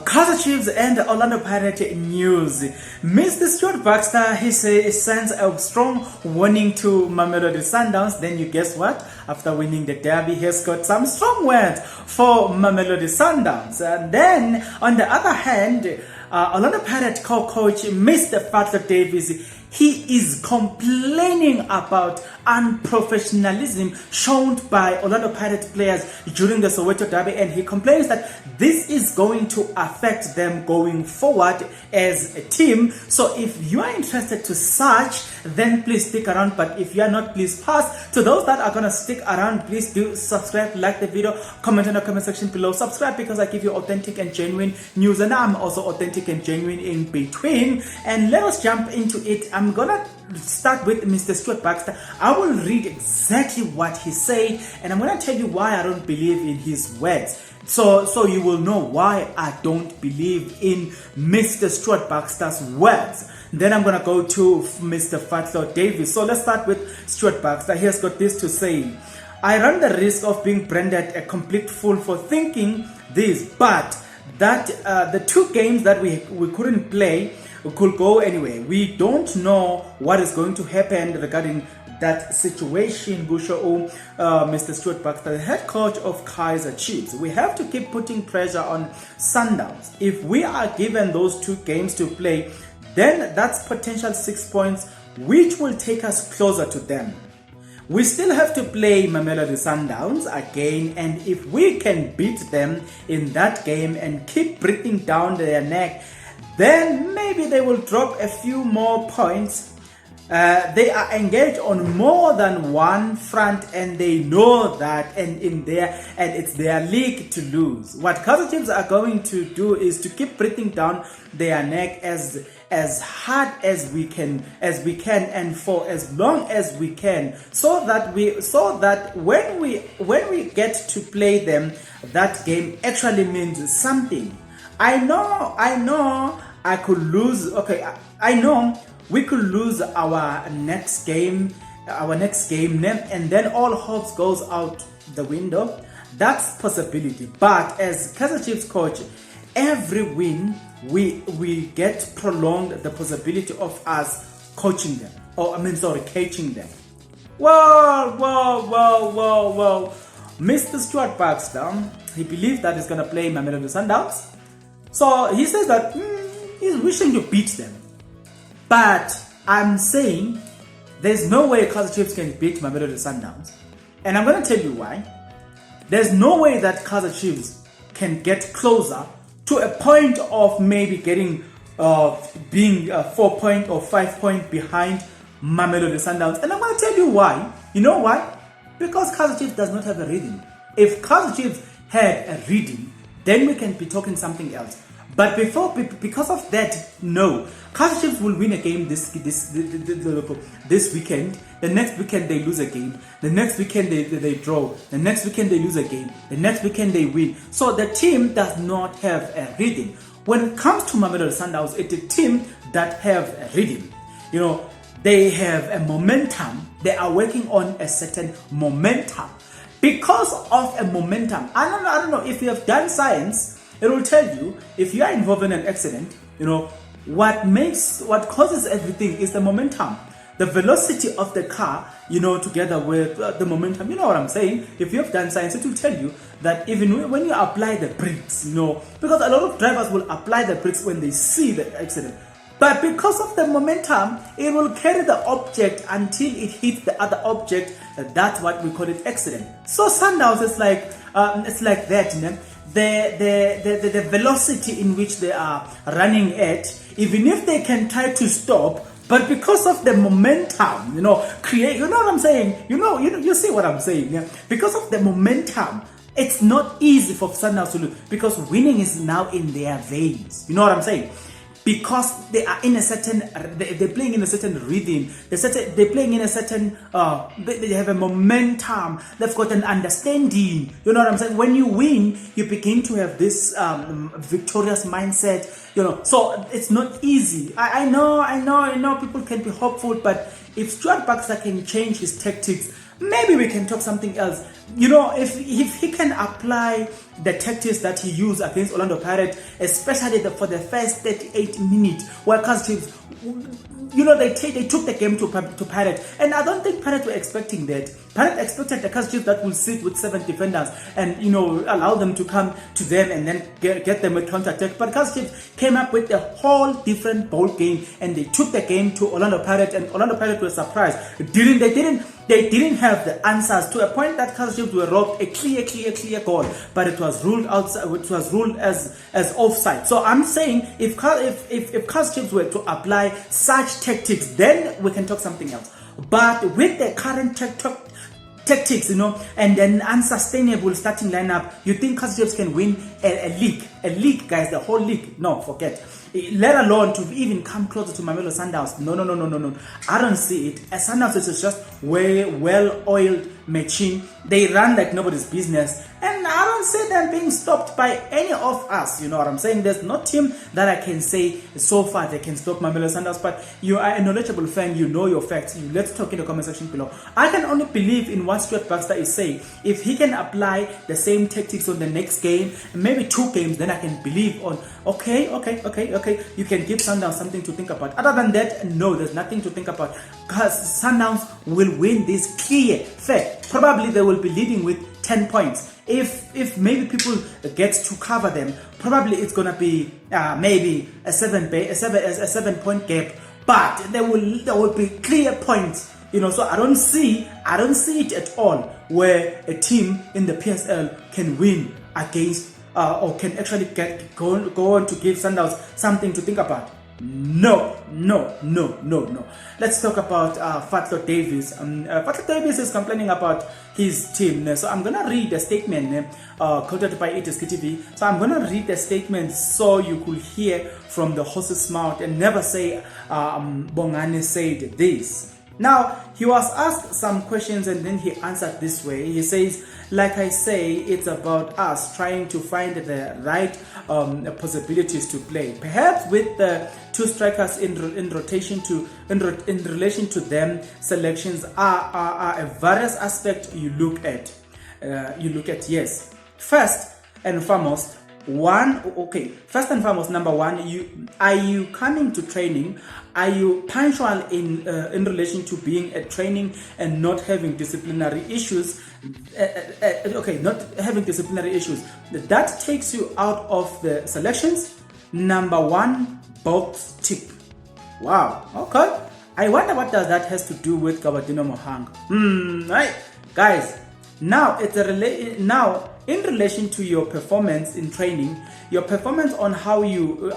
Kaizer Chiefs and Orlando Pirates news. Mr. Stuart Baxter, he sends a strong warning to Mamelodi Sundowns. Then you guess what? After winning the derby, he has got some strong words for Mamelodi Sundowns. And then, on the other hand, Orlando Pirates co-coach Mr. Baxter Davies, he is complaining about unprofessionalism shown by Orlando Pirates players during the Soweto derby, and he complains that this is going to affect them going forward as a team. So if you are interested to search, then please stick around, but if you are not, please pass. To those that are going to stick around, please do subscribe, like the video, comment in the comment section below. Subscribe because I give you authentic and genuine news, and I'm also authentic and genuine in between. And let us jump into it. I'm gonna start with Mr. Stuart Baxter. I will read exactly what he said, and I'm gonna tell you why I don't believe in his words. So you will know why I don't believe in Mr. Stuart Baxter's words. Then I'm gonna go to Mr. Baxter Davies. So let's start with Stuart Baxter. He has got this to say: I run the risk of being branded a complete fool for thinking this, but that the two games that we couldn't play could go anyway. We don't know what is going to happen regarding that situation. Busho, Mr. Stuart Baxter, the head coach of Kaizer Chiefs. We have to keep putting pressure on Sundowns. If we are given those two games to play, then that's potential 6 points, which will take us closer to them. We still have to play Mamelodi Sundowns again, and if we can beat them in that game and keep breathing down their neck, then maybe they will drop a few more points. They are engaged on more than one front, and they know that, and it's their league to lose. What Kaizer Chiefs are going to do is to keep breathing down their neck as hard as we can, and for as long as we can, so that when we get to play them, that game actually means something. I know I could lose. Okay, I know we could lose our next game, and then all hopes goes out the window. That's possibility. But as Kaizer Chiefs coach, every win we get prolonged the possibility of us coaching them, catching them. Whoa. Mr. Stuart Baxter, he believes that he's gonna play Mamelodi Sundowns. So he says that he's wishing to beat them. But I'm saying there's no way Kaizer Chiefs can beat Mamelodi Sundowns. And I'm going to tell you why. There's no way that Kaizer Chiefs can get closer to a point of maybe getting being 4 point or 5 point behind Mamelodi Sundowns. And I'm going to tell you why. You know why? Because Kaizer Chiefs does not have a rhythm. If Kaizer Chiefs had a rhythm, then we can be talking something else. But because of that, no. Kaizer Chiefs will win a game this weekend. The next weekend they lose a game. The next weekend they draw. The next weekend they lose a game. The next weekend they win. So the team does not have a rhythm. When it comes to Mamelodi Sundowns, it's a team that have a rhythm. You know, they have a momentum. They are working on a certain momentum. Because of a momentum, I don't know if you have done science. It will tell you if you are involved in an accident, what causes everything is the momentum, the velocity of the car, together with the momentum. You know what I'm saying? If you have done science, it will tell you that even when you apply the brakes, because a lot of drivers will apply the brakes when they see the accident. But because of the momentum, it will carry the object until it hits the other object. That's what we call it accident. So Sundowns is like that. The velocity in which they are running at, even if they can try to stop, but because of the momentum, create. You know what I'm saying? You see what I'm saying? Yeah? Because of the momentum, it's not easy for Sundowns to lose because winning is now in their veins. You know what I'm saying? Because they are in a certain, they're playing in a certain rhythm. They're playing in a certain, they have a momentum. They've got an understanding. You know what I'm saying? When you win, you begin to have this victorious mindset. So it's not easy. I know. People can be hopeful, but if Stuart Baxter can change his tactics, maybe we can talk something else. if he can apply the tactics that he used against Orlando Pirates, especially for the first 38 minutes, where Kaizer Chiefs, they took the game to Pirates, and I don't think Pirates were expecting that. Pirates expected the Kaizer Chiefs that will sit with 7 defenders and allow them to come to them and then get them with counter attack. But Kaizer Chiefs came up with a whole different ball game, and they took the game to Orlando Pirates, and Orlando Pirates were surprised. They didn't have the answers, to a point that Kaizer Chiefs were robbed a clear goal, but it was ruled outside. It was ruled as offside. So I'm saying if Kaizer Chiefs were to apply such tactics, then we can talk something else. But with the current tactics, and an unsustainable starting lineup, you think Kaizer Chiefs can win a league, guys, the whole league? No, forget. Let alone to even come closer to Mamelodi Sundowns. No. I don't see it. As Sundowns is just well-oiled machine. They run like nobody's business, and I don't see them being stopped by any of us. You know what I'm saying? There's no team that I can say so far they can stop Mamelodi Sundowns. But you are a knowledgeable fan. You know your facts. Let's talk in the comment section below. I can only believe in what Stuart Baxter is saying. If he can apply the same tactics on the next game, maybe 2 games, then I can believe on. Okay. You can give Sundowns something to think about. Other than that, no, there's nothing to think about. Because Sundowns will win this clear fact. Probably they will be leading with 10 points. If maybe people get to cover them, probably it's gonna be maybe a 7-point gap. But there will be clear points. So I don't see it at all where a team in the PSL can win against or can actually go on to give Sundowns something to think about. No. Let's talk about Fatlo Davies. Fatlo Davies is complaining about his team. So I'm gonna read the statement quoted by ETSK TV. So I'm gonna read the statement so you could hear from the horse's mouth and never say Bongani said this. Now, he was asked some questions and then he answered this way. He says, like I say, it's about us trying to find the right possibilities to play. Perhaps with the 2 strikers in rotation in relation to them, selections are a various aspect you look at. Yes. First and foremost, number 1, are you coming to training? Are you punctual in relation to being at training and not having disciplinary issues? Not having disciplinary issues. That takes you out of the selections. Number 1, box tick. Wow. Okay. I wonder what does that has to do with Gabadino Mohang. Right, guys. Now in relation to your performance in training, your performance on how you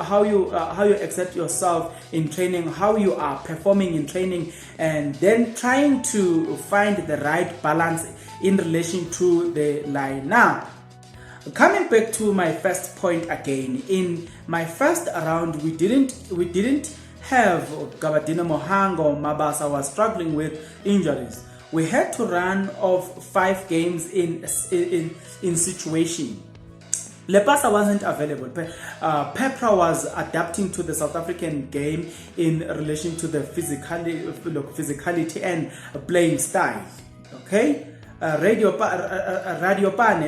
exert yourself in training, how you are performing in training, and then trying to find the right balance in relation to the lineup. Coming back to my first point again, in my first round, we didn't have Gabadino Mohang or Mabasa was struggling with injuries. We had to run off 5 games in situation. Lepasa wasn't available. Pepra was adapting to the South African game in relation to the physicality and playing style. Okay, Radio Pane,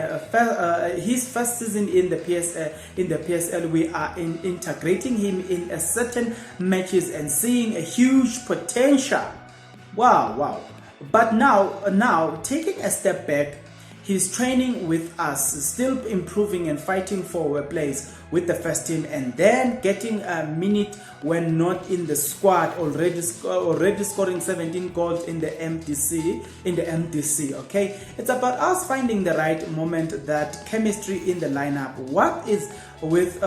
his first season in the PSL, we are integrating him in a certain matches and seeing a huge potential. Wow. But now taking a step back, he's training with us, still improving and fighting for a place with the first team, and then getting a minute when not in the squad, already scoring 17 goals in the MDC. Okay, it's about us finding the right moment, that chemistry in the lineup. What is with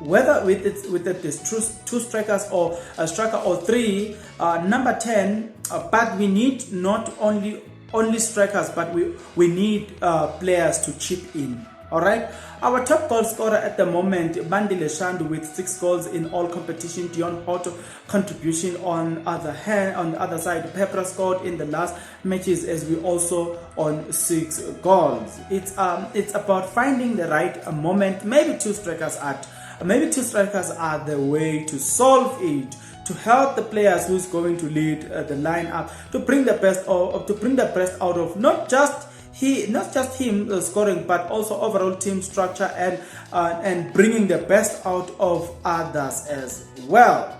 whether with these 2 strikers or a striker or 3, number 10, but we need not only strikers, but we need players to chip in. All right, our top goal scorer at the moment, Bandile Shandu, with 6 goals in all competition. Dion Hotto contribution on the other side. Pepper scored in the last matches as we also on 6 goals. It's about finding the right moment. Maybe 2 strikers are the way to solve it, to help the players who's going to lead the lineup, to bring the best out of not just he not just him scoring, but also overall team structure and bringing the best out of others as well.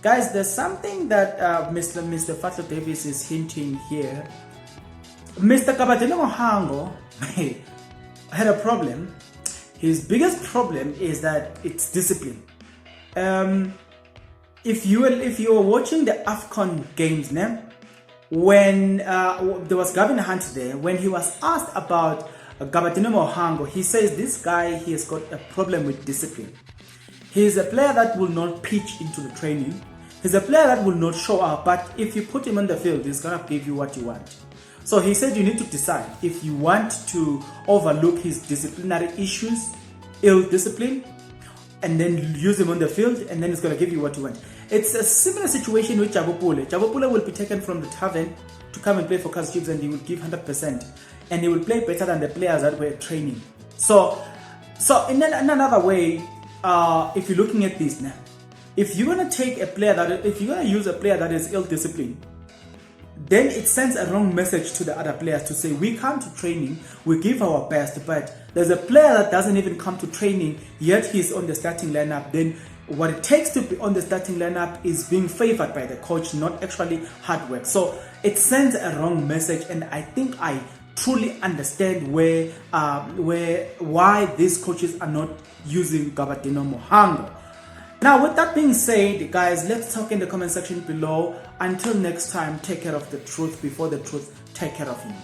Guys, there's something that Mr. Father Davis is hinting here. Mr. Kabadeno Mohango had a problem. His biggest problem is that it's discipline. If you were watching the AFCON games, when there was Gavin Hunt there, when he was asked about Kabadeno Mohango, he says this guy, he has got a problem with discipline. He's a player that will not pitch into the training. He's a player that will not show up, but if you put him on the field, he's gonna give you what you want. So he said you need to decide if you want to overlook his disciplinary issues, ill discipline, and then use him on the field, and then he's going to give you what you want. It's a similar situation with Jabopule. Jabopule will be taken from the tavern to come and play for Kaizer Chiefs, and he will give 100%, and he will play better than the players that were training. So in another way, if you're looking at this now, if you're going to take a player if you're going to use a player that is ill disciplined, then it sends a wrong message to the other players to say, we come to training, we give our best, but there's a player that doesn't even come to training, yet he's on the starting lineup. Then what it takes to be on the starting lineup is being favored by the coach, not actually hard work. So it sends a wrong message, and I think I truly understand why these coaches are not using Kabadeno Mohango. Now, with that being said, guys, let's talk in the comment section below. Until next time, take care of the truth before the truth take care of you.